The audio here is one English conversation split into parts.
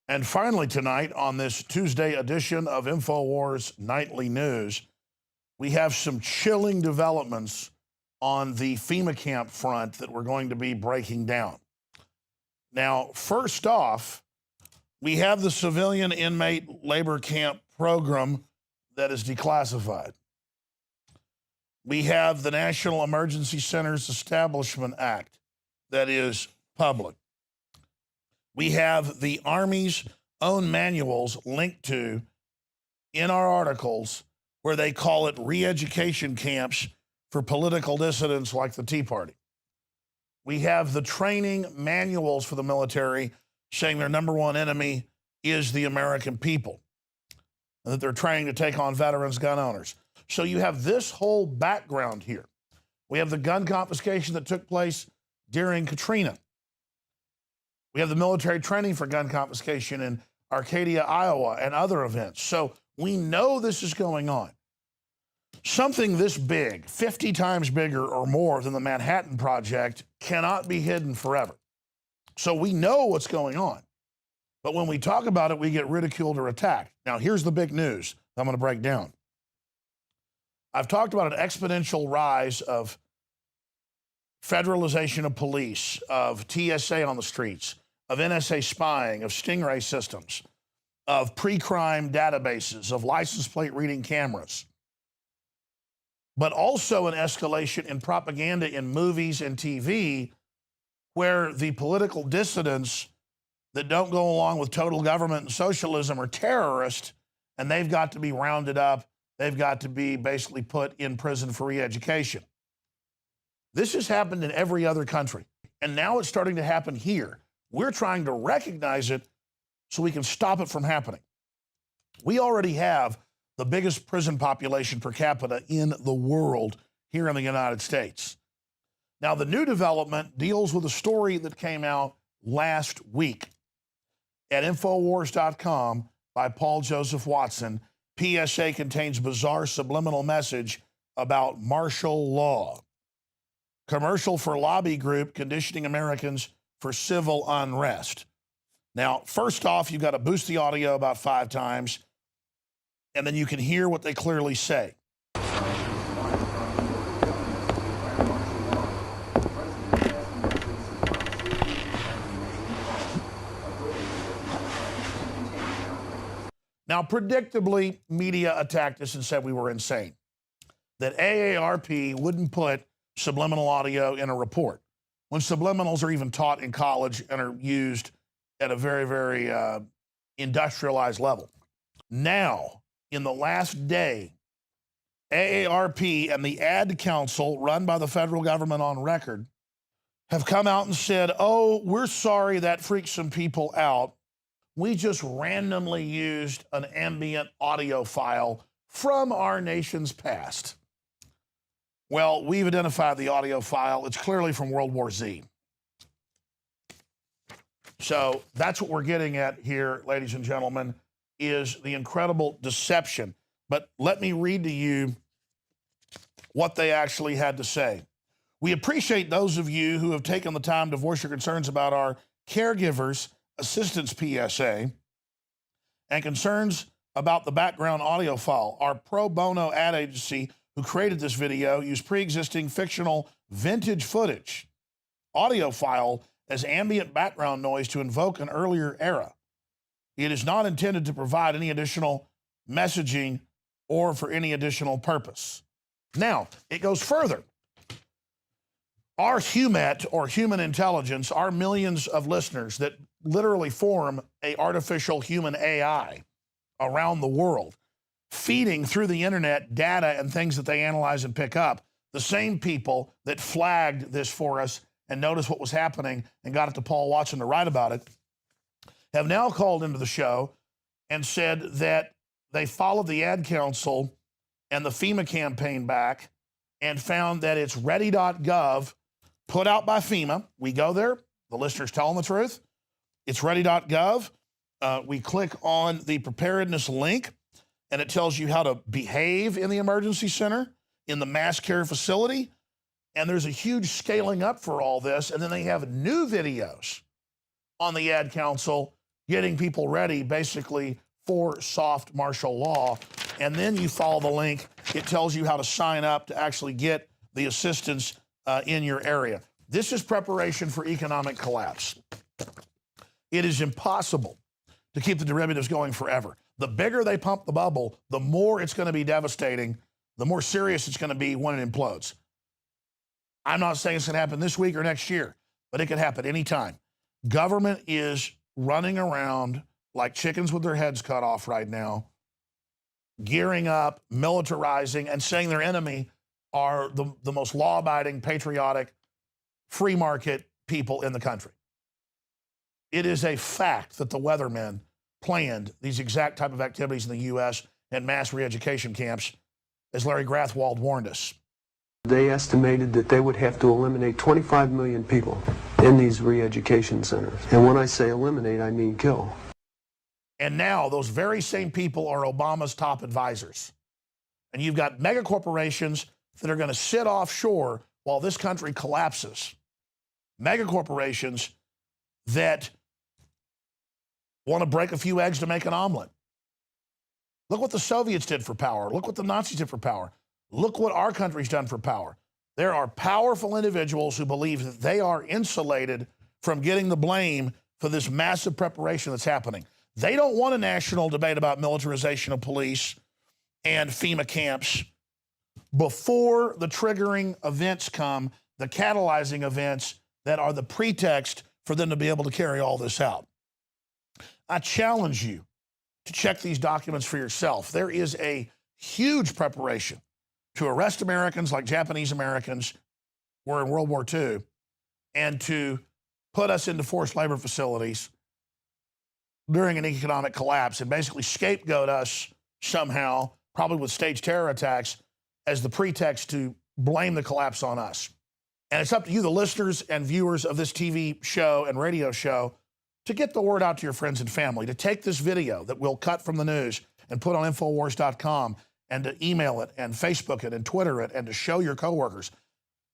And finally, tonight, on this Tuesday edition of InfoWars Nightly News, we have some chilling developments on the FEMA camp front that we're going to be breaking down. Now, first off, we have the civilian inmate labor camp program that is declassified. We have the National Emergency Centers Establishment Act that is public. We have the Army's own manuals linked to in our articles where they call it re-education camps for political dissidents like the Tea Party. We have the training manuals for the military saying their number one enemy is the American people, and that they're training to take on veterans, gun owners. So you have this whole background here. We have the gun confiscation that took place during Katrina. We have the military training for gun confiscation in Arcadia, Iowa, and other events. So we know this is going on. Something this big, 50 times bigger or more than the Manhattan Project, cannot be hidden forever. So we know what's going on. But when we talk about it, we get ridiculed or attacked. Now, here's the big news I'm going to break down. I've talked about an exponential rise of federalization of police, of TSA on the streets, of NSA spying, of stingray systems, of pre-crime databases, of license plate reading cameras, but also an escalation in propaganda in movies and TV where the political dissidents that don't go along with total government and socialism are terrorists, and they've got to be rounded up. They've got to be basically put in prison for re-education. This has happened in every other country, and now it's starting to happen here. We're trying to recognize it so we can stop it from happening. We already have the biggest prison population per capita in the world here in the United States. Now, the new development deals with a story that came out last week at Infowars.com by Paul Joseph Watson. PSA contains bizarre subliminal message about martial law. Commercial for lobby group conditioning Americans for civil unrest. Now, first off, you've got to boost the audio about 5 times, and then you can hear what they clearly say. Now, predictably, media attacked us and said we were insane, that AARP wouldn't put subliminal audio in a report when subliminals are even taught in college and are used at a very, very industrialized level. Now, in the last day, AARP and the Ad Council, run by the federal government on record, have come out and said, oh, we're sorry that freaked some people out. We just randomly used an ambient audio file from our nation's past. Well, we've identified the audio file. It's clearly from World War Z. So that's what we're getting at here, ladies and gentlemen, is the incredible deception. But let me read to you what they actually had to say. We appreciate those of you who have taken the time to voice your concerns about our caregivers assistance PSA and concerns about the background audio file. Our pro bono ad agency who created this video used pre-existing fictional vintage footage audio file as ambient background noise to invoke an earlier era. It is not intended to provide any additional messaging or for any additional purpose. Now, it goes further. Our HUMET, or human intelligence, our millions of listeners that literally form a artificial human AI around the world, feeding through the internet data and things that they analyze and pick up, the same people that flagged this for us and noticed what was happening and got it to Paul Watson to write about it, have now called into the show and said that they followed the Ad Council and the FEMA campaign back and found that it's ready.gov, put out by FEMA. We go there, the listeners tell them the truth. It's ready.gov. We click on the preparedness link, and it tells you how to behave in the emergency center, in the mass care facility, and there's a huge scaling up for all this, and then they have new videos on the Ad Council getting people ready basically for soft martial law. And then you follow the link. It tells you how to sign up to actually get the assistance in your area. This is preparation for economic collapse. It is impossible to keep the derivatives going forever. The bigger they pump the bubble, the more it's going to be devastating, the more serious it's going to be when it implodes. I'm not saying it's going to happen this week or next year, but it could happen anytime. Government is running around like chickens with their heads cut off right now, gearing up, militarizing, and saying their enemy are the most law-abiding, patriotic, free market people in the country. It is a fact that the weathermen planned these exact type of activities in the U.S. and mass re-education camps, as Larry Grathwold warned us. They estimated that they would have to eliminate 25 million people in these re-education centers. And when I say eliminate, I mean kill. And now those very same people are Obama's top advisors. And you've got mega corporations that are going to sit offshore while this country collapses. Mega corporations that want to break a few eggs to make an omelet. Look what the Soviets did for power. Look what the Nazis did for power. Look what our country's done for power. There are powerful individuals who believe that they are insulated from getting the blame for this massive preparation that's happening. They don't want a national debate about militarization of police and FEMA camps before the triggering events come, the catalyzing events that are the pretext for them to be able to carry all this out. I challenge you to check these documents for yourself. There is a huge preparation to arrest Americans like Japanese Americans were in World War II and to put us into forced labor facilities during an economic collapse and basically scapegoat us somehow, probably with staged terror attacks, as the pretext to blame the collapse on us. And it's up to you, the listeners and viewers of this TV show and radio show, to get the word out to your friends and family, to take this video that we'll cut from the news and put on Infowars.com and to email it and Facebook it and Twitter it and to show your coworkers.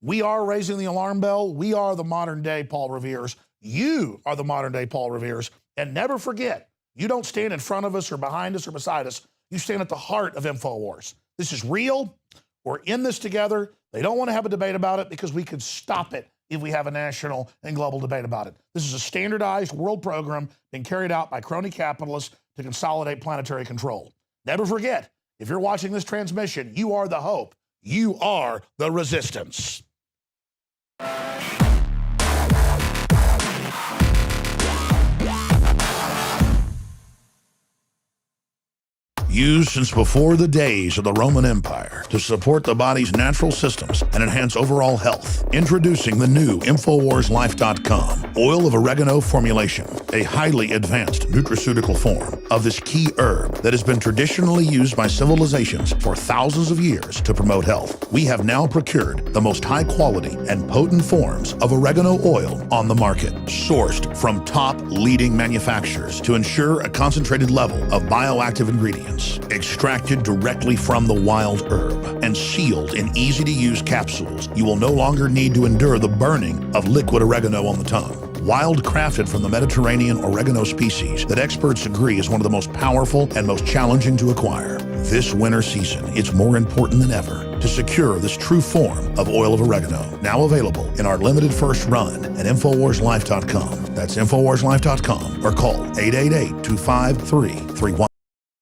We are raising the alarm bell. We are the modern day Paul Revere's. You are the modern day Paul Revere's. And never forget, you don't stand in front of us or behind us or beside us. You stand at the heart of Infowars. This is real. We're in this together. They don't want to have a debate about it because we could stop it if we have a national and global debate about it. This is a standardized world program being carried out by crony capitalists to consolidate planetary control. Never forget, if you're watching this transmission, you are the hope. You are the resistance. Used since before the days of the Roman Empire to support the body's natural systems and enhance overall health. Introducing the new InfoWarsLife.com oil of oregano formulation, a highly advanced nutraceutical form of this key herb that has been traditionally used by civilizations for thousands of years to promote health. We have now procured the most high quality and potent forms of oregano oil on the market, sourced from top leading manufacturers to ensure a concentrated level of bioactive ingredients. Extracted directly from the wild herb and sealed in easy-to-use capsules, you will no longer need to endure the burning of liquid oregano on the tongue. Wild crafted from the Mediterranean oregano species that experts agree is one of the most powerful and most challenging to acquire. This winter season, it's more important than ever to secure this true form of oil of oregano. Now available in our limited first run at InfoWarsLife.com. That's InfoWarsLife.com or call 888-253-31.